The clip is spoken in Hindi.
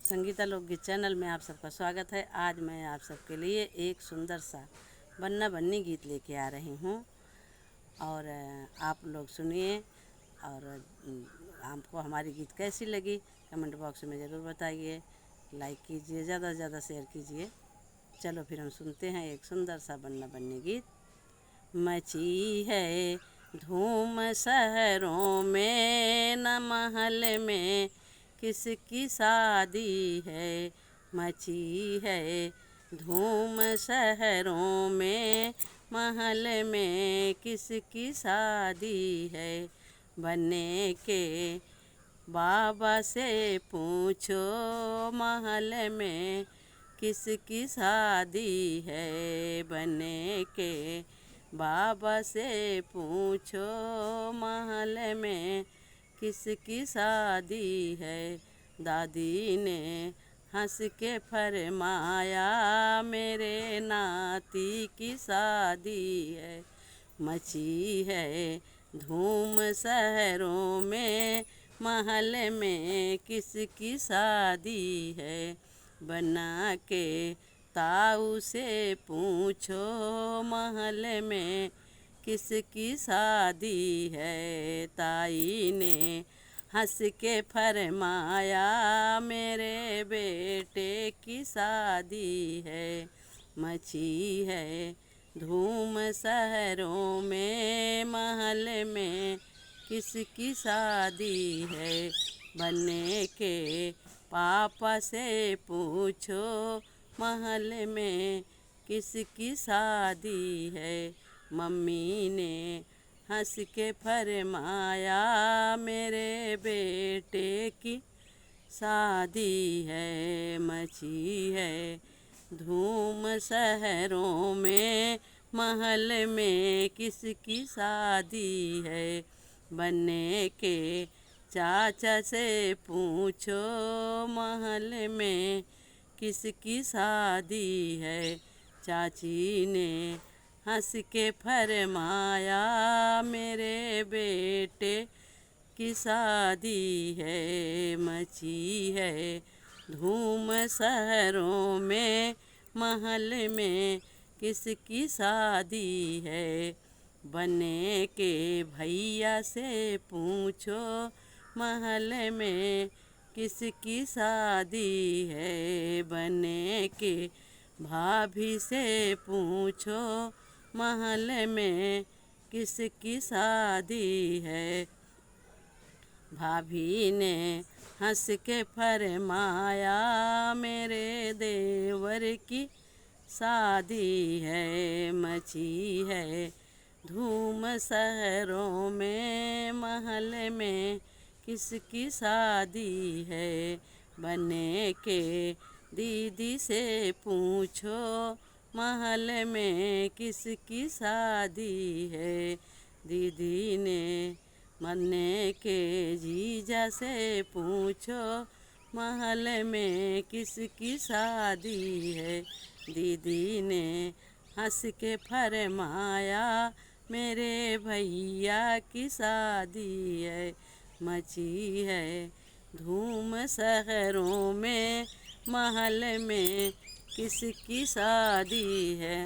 संगीता लोकगीत चैनल में आप सबका स्वागत है। आज मैं आप सबके लिए एक सुंदर सा बन्ना बन्नी गीत लेके आ रही हूँ और आप लोग सुनिए। और आपको हमारी गीत कैसी लगी कमेंट बॉक्स में ज़रूर बताइए। लाइक कीजिए, ज़्यादा से ज़्यादा शेयर कीजिए। चलो फिर हम सुनते हैं एक सुंदर सा बन्ना बन्नी गीत। मची है धूम शहरों में, न महल में किसकी शादी है। मची है धूम शहरों में, महल में किसकी शादी है। बनने के बाबा से पूछो, महल में किसकी शादी है। बनने के बाबा से पूछो, महल में किसकी शादी है। दादी ने हंस के फरमाया, मेरे नाती की शादी है। मची है धूम शहरों में, महल में किसकी शादी है। बना के ताऊ से पूछो, महल में किसकी शादी है। ताई ने हंस के फरमाया, मेरे बेटे की शादी है। मची है धूम शहरों में, महल में किसकी शादी है। बनने के पापा से पूछो, महल में किसकी शादी है। मम्मी ने हंस के फरमाया, मेरे बेटे की शादी है। मची है धूम शहरों में, महल में किसकी शादी है। बनने के चाचा से पूछो, महल में किसकी शादी है। चाची ने हंस के फरमाया, मेरे बेटे की शादी है। मची है धूम शहरों में, महल में किसकी शादी है। बने के भैया से पूछो, महल में किसकी शादी है। बने के भाभी से पूछो, महल में किसकी शादी है। भाभी ने हंस के फरमाया, मेरे देवर की शादी है। मची है धूम शहरों में, महल में किसकी शादी है। बने के दीदी से पूछो, महल में किसकी शादी है। दीदी ने बनने के जीजा से पूछो, महल में किसकी शादी है। दीदी ने हंस के फरमाया, मेरे भैया की शादी है। मची है धूम शहरों में, महल में किसकी शादी है।